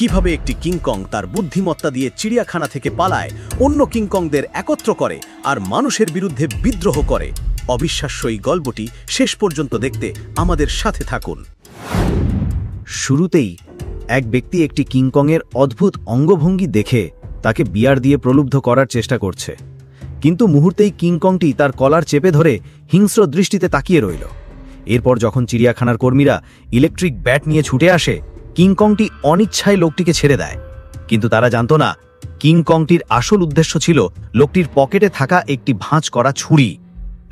কিভাবে একটি কিংকং তার বুদ্ধিমত্তা দিয়ে চিড়িয়াখানা থেকে পালায়, অন্য কিংকংদের একত্র করে আর মানুষের বিরুদ্ধে বিদ্রোহ করে। অবিশ্বাস্য এই গল্পটি শেষ পর্যন্ত দেখতে আমাদের সাথে থাকুন। শুরুতেই এক ব্যক্তি একটি কিংকংয়ের অদ্ভুত অঙ্গভঙ্গি দেখে তাকে বিয়ার দিয়ে প্রলুব্ধ করার চেষ্টা করছে, কিন্তু মুহূর্তেই কিংকংটি তার কলার চেপে ধরে হিংস্র দৃষ্টিতে তাকিয়ে রইল। এরপর যখন চিড়িয়াখানার কর্মীরা ইলেকট্রিক ব্যাট নিয়ে ছুটে আসে, কিংকংটি অনিচ্ছায় লোকটিকে ছেড়ে দেয়। কিন্তু তারা জানত না, কিংকংটির আসল উদ্দেশ্য ছিল লোকটির পকেটে থাকা একটি ভাঁজ করা ছুরি।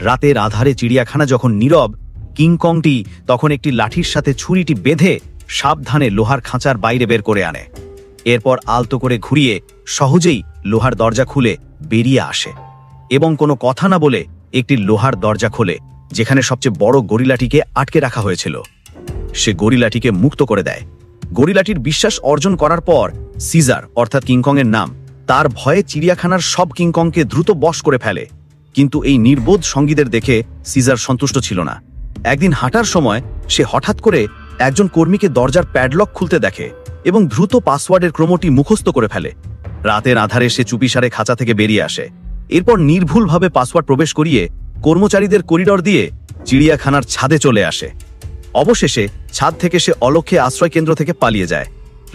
রাতের আধারে চিড়িয়াখানা যখন নীরব, কিংকংটি তখন একটি লাঠির সাথে ছুরিটি বেঁধে সাবধানে লোহার খাঁচার বাইরে বের করে আনে। এরপর আলতো করে ঘুরিয়ে সহজেই লোহার দরজা খুলে বেরিয়ে আসে এবং কোনো কথা না বলে একটি লোহার দরজা খোলে, যেখানে সবচেয়ে বড় গরিলাটিকে আটকে রাখা হয়েছিল। সে গরিলাটিকে মুক্ত করে দেয়। গরিলাটির বিশ্বাস অর্জন করার পর সিজার, অর্থাৎ কিংকংয়ের নাম, তার ভয়ে চিড়িয়াখানার সব কিংকংকে দ্রুত বশ করে ফেলে। কিন্তু এই নির্বোধ সঙ্গীদের দেখে সিজার সন্তুষ্ট ছিল না। একদিন হাঁটার সময় সে হঠাৎ করে একজন কর্মীকে দরজার প্যাডলক খুলতে দেখে এবং দ্রুত পাসওয়ার্ডের ক্রমটি মুখস্থ করে ফেলে। রাতের আধারে সে চুপিসারে খাঁচা থেকে বেরিয়ে আসে। এরপর নির্ভুলভাবে পাসওয়ার্ড প্রবেশ করিয়ে কর্মচারীদের করিডর দিয়ে চিড়িয়াখানার ছাদে চলে আসে। অবশেষে ছাদ থেকে সে অলক্ষ্যে আশ্রয় কেন্দ্র থেকে পালিয়ে যায়।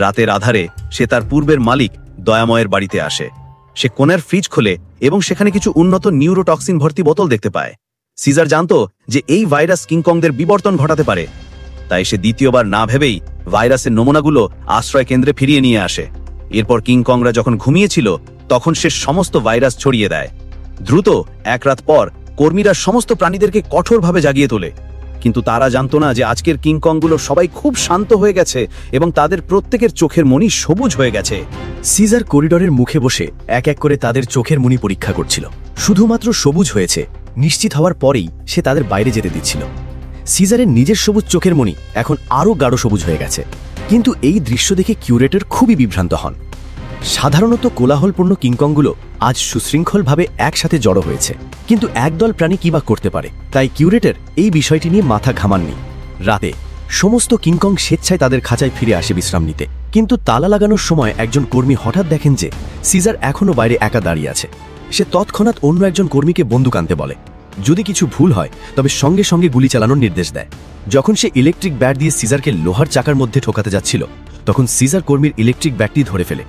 রাতের আধারে সে তার পূর্বের মালিক দয়াময়ের বাড়িতে আসে। সে কোণের ফ্রিজ খোলে এবং সেখানে কিছু উন্নত নিউরোটক্সিন ভর্তি বোতল দেখতে পায়। সিজার জানত যে এই ভাইরাস কিংকংদের বিবর্তন ঘটাতে পারে, তাই সে দ্বিতীয়বার না ভেবেই ভাইরাসের নমুনাগুলো আশ্রয় কেন্দ্রে ফিরিয়ে নিয়ে আসে। এরপর কিংকংরা যখন ঘুমিয়েছিল, তখন সে সমস্ত ভাইরাস ছড়িয়ে দেয়। দ্রুত এক রাত পর কর্মীরা সমস্ত প্রাণীদেরকে কঠোরভাবে জাগিয়ে তোলে, কিন্তু তারা জানত না যে আজকের কিংকংগুলো সবাই খুব শান্ত হয়ে গেছে এবং তাদের প্রত্যেকের চোখের মণি সবুজ হয়ে গেছে। সিজার করিডরের মুখে বসে এক এক করে তাদের চোখের মণি পরীক্ষা করছিল। শুধুমাত্র সবুজ হয়েছে নিশ্চিত হওয়ার পরেই সে তাদের বাইরে যেতে দিচ্ছিল। সিজারের নিজের সবুজ চোখের মণি এখন আরও গাঢ় সবুজ হয়ে গেছে। কিন্তু এই দৃশ্য দেখে কিউরেটর খুবই বিভ্রান্ত হন। সাধারণত কোলাহলপূর্ণ কিংকংগুলো আজ সুশৃঙ্খলভাবে একসাথে জড়ো হয়েছে, কিন্তু একদল প্রাণী কি বা করতে পারে, তাই কিউরেটর এই বিষয়টি নিয়ে মাথা ঘামাননি। রাতে সমস্ত কিংকং স্বেচ্ছায় তাদের খাঁচায় ফিরে আসে বিশ্রাম নিতে, কিন্তু তালা লাগানোর সময় একজন কর্মী হঠাৎ দেখেন যে সিজার এখনও বাইরে একা দাঁড়িয়ে আছে। সে তৎক্ষণাৎ অন্য একজন কর্মীকে বন্দুক আনতে বলে। যদি কিছু ভুল হয় তবে সঙ্গে সঙ্গে গুলি চালানোর নির্দেশ দেয়। যখন সে ইলেকট্রিক ব্যাট দিয়ে সিজারকে লোহার চাকার মধ্যে ঠোকাতে যাচ্ছিল, তখন সিজার কর্মীর ইলেকট্রিক ব্যাটটি ধরে ফেলে।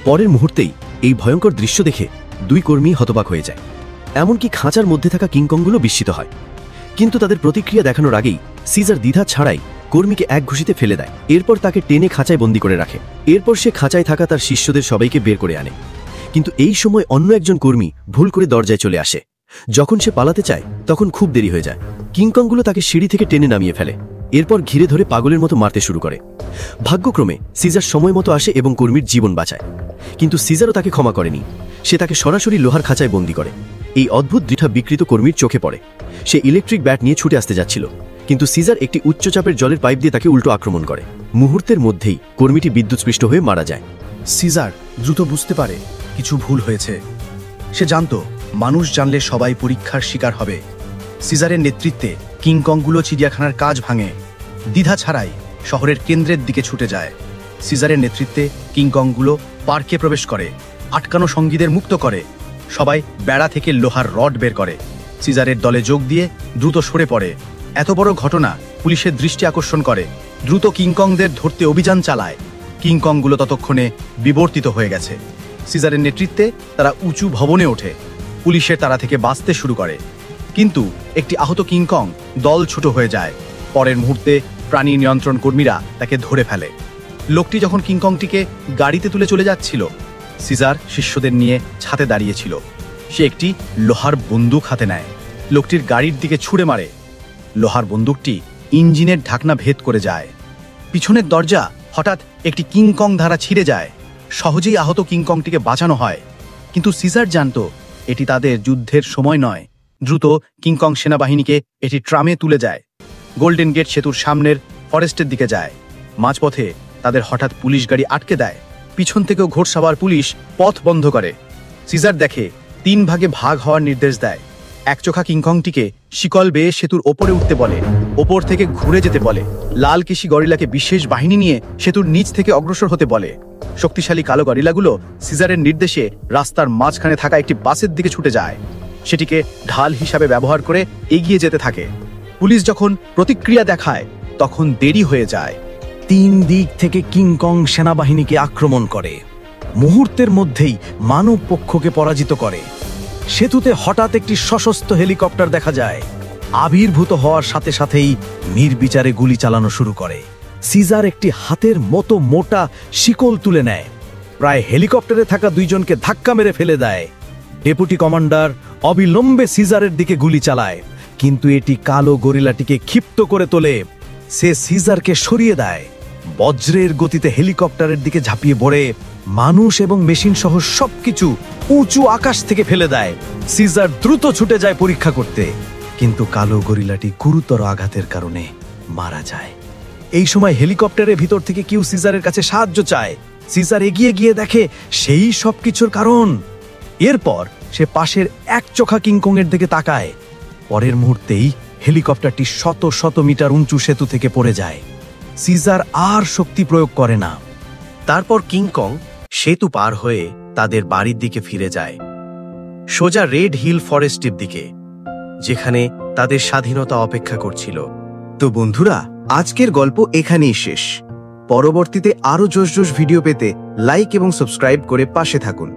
পরের মুহূর্তেই এই ভয়ঙ্কর দৃশ্য দেখে দুই কর্মী হতবাক হয়ে যায়। এমনকি খাঁচার মধ্যে থাকা কিংকংগুলো বিস্মিত হয়। কিন্তু তাদের প্রতিক্রিয়া দেখানোর আগেই সিজার দ্বিধা ছাড়াই কর্মীকে এক ঘুষিতে ফেলে দেয়। এরপর তাকে টেনে খাঁচায় বন্দি করে রাখে। এরপর সে খাঁচায় থাকা তার শিষ্যদের সবাইকে বের করে আনে। কিন্তু এই সময় অন্য একজন কর্মী ভুল করে দরজায় চলে আসে। যখন সে পালাতে চায়, তখন খুব দেরি হয়ে যায়। কিংকংগুলো তাকে সিঁড়ি থেকে টেনে নামিয়ে ফেলে। এরপর ঘিরে ধরে পাগলের মতো মারতে শুরু করে। ভাগ্যক্রমে সিজার সময় মতো আসে এবং কর্মীর জীবন বাঁচায়। কিন্তু সিজারও তাকে ক্ষমা করেনি। সে তাকে সরাসরি লোহার খাঁচায় বন্দি করে। এই অদ্ভুত দৃঢ় বিকৃত কর্মীর চোখে পড়ে। সে ইলেকট্রিক ব্যাট নিয়ে ছুটে আসতে যাচ্ছিল, কিন্তু সিজার একটি উচ্চচাপের জলের পাইপ দিয়ে তাকে উল্টো আক্রমণ করে। মুহূর্তের মধ্যেই কর্মীটি বিদ্যুৎস্পৃষ্ট হয়ে মারা যায়। সিজার দ্রুত বুঝতে পারে কিছু ভুল হয়েছে। সে জানত মানুষ জানলে সবাই পরীক্ষার শিকার হবে। সিজারের নেতৃত্বে কিংকংগুলো চিড়িয়াখানার কাজ ভাঙে। দ্বিধা ছাড়াই শহরের কেন্দ্রের দিকে ছুটে যায়। সিজারের নেতৃত্বে কিংকংগুলো পার্কে প্রবেশ করে, আটকানো সঙ্গীদের মুক্ত করে, সবাই বেড়া থেকে লোহার রড বের করে। সিজারের দলে যোগ দিয়ে দ্রুত সরে পড়ে। এত বড় ঘটনা পুলিশের দৃষ্টি আকর্ষণ করে। দ্রুত কিংকংদের ধরতে অভিযান চালায়। কিংকংগুলো ততক্ষণে বিবর্তিত হয়ে গেছে। সিজারের নেতৃত্বে তারা উঁচু ভবনে ওঠে। পুলিশের তারা থেকে বাঁচতে শুরু করে, কিন্তু একটি আহত কিংকং দল ছোট হয়ে যায়। পরের মুহূর্তে প্রাণী নিয়ন্ত্রণ কর্মীরা তাকে ধরে ফেলে। লোকটি যখন কিংকংটিকে গাড়িতে তুলে চলে যাচ্ছিল, সিজার শিষ্যদের নিয়ে ছাদে দাঁড়িয়েছিল। সে একটি লোহার বন্দুক হাতে নেয়, লোকটির গাড়ির দিকে ছুঁড়ে মারে। লোহার বন্দুকটি ইঞ্জিনের ঢাকনা ভেদ করে যায়। পিছনের দরজা হঠাৎ একটি কিংকং ধারা ছিঁড়ে যায়। সহজেই আহত কিংকংটিকে বাঁচানো হয়, কিন্তু সিজার জানত এটি তাদের যুদ্ধের সময় নয়। দ্রুত কিংকং সেনাবাহিনীকে এটি ট্রামে তুলে যায়। গোল্ডেন গেট সেতুর সামনের ফরেস্টের দিকে যায়। মাঝপথে তাদের হঠাৎ পুলিশ গাড়ি আটকে দেয়। পিছন থেকেও ঘোড়সাওয়ার পুলিশ পথ বন্ধ করে। সিজার দেখে 3 ভাগে ভাগ হওয়ার নির্দেশ দেয়। একচোখা কিংকংটিকে শিকল বেয়ে সেতুর ওপরে উঠতে বলে, ওপর থেকে ঘুরে যেতে বলে। লাল কেশি গরিলাকে বিশেষ বাহিনী নিয়ে সেতুর নিচ থেকে অগ্রসর হতে বলে। শক্তিশালী কালো গরিলাগুলো সিজারের নির্দেশে রাস্তার মাঝখানে থাকা একটি বাসের দিকে ছুটে যায়। সেটিকে ঢাল হিসাবে ব্যবহার করে এগিয়ে যেতে থাকে। পুলিশ যখন প্রতিক্রিয়া দেখায় তখন দেরি হয়ে যায়। 3 দিক থেকে কিংকং সেনাবাহিনীকে আক্রমণ করে, মুহূর্তের মধ্যেই মানব পক্ষকে পরাজিত করে। সেতুতে হঠাৎ একটি সশস্ত্র হেলিকপ্টার দেখা যায়। আবির্ভূত হওয়ার সাথে সাথেই নির্বিচারে গুলি চালানো শুরু করে। সিজার একটি হাতের মতো মোটা শিকল তুলে নেয়, প্রায় হেলিকপ্টারে থাকা 2 জনকে ধাক্কা মেরে ফেলে দেয়। ডেপুটি কমান্ডার অবিলম্বে সিজারের দিকে গুলি চালায়, কিন্তু এটি কালো গরিলাটিকে ক্ষিপ্ত করে তোলে। সে সিজারকে সরিয়ে দেয়। বজ্রের গতিতে হেলিকপ্টারের দিকে ঝাঁপিয়ে পড়ে মানুষ এবং মেশিন সহ সবকিছু উঁচু আকাশ থেকে ফেলে দেয়। সিজার দ্রুত ছুটে যায় পরীক্ষা করতে, কিন্তু কালো গরিলাটি গুরুতর আঘাতের কারণে মারা যায়। এই সময় হেলিকপ্টারের ভিতর থেকে কেউ সিজারের কাছে সাহায্য চায়। সিজার এগিয়ে গিয়ে দেখে সেই সবকিছুর কারণ। এরপর সে পাশের একচোখা কিংকংয়ের দিকে তাকায়। পরের মুহূর্তেই হেলিকপ্টারটি শত শত মিটার উঁচু সেতু থেকে পড়ে যায়। সিজার আর শক্তি প্রয়োগ করে না। তারপর কিংকং সেতু পার হয়ে তাদের বাড়ির দিকে ফিরে যায়, সোজা রেড হিল ফরেস্টের দিকে, যেখানে তাদের স্বাধীনতা অপেক্ষা করছিল। তো বন্ধুরা, আজকের গল্প এখানেই শেষ। পরবর্তীতে আরো জোশ জোশ ভিডিও পেতে লাইক এবং সাবস্ক্রাইব করে পাশে থাকুন।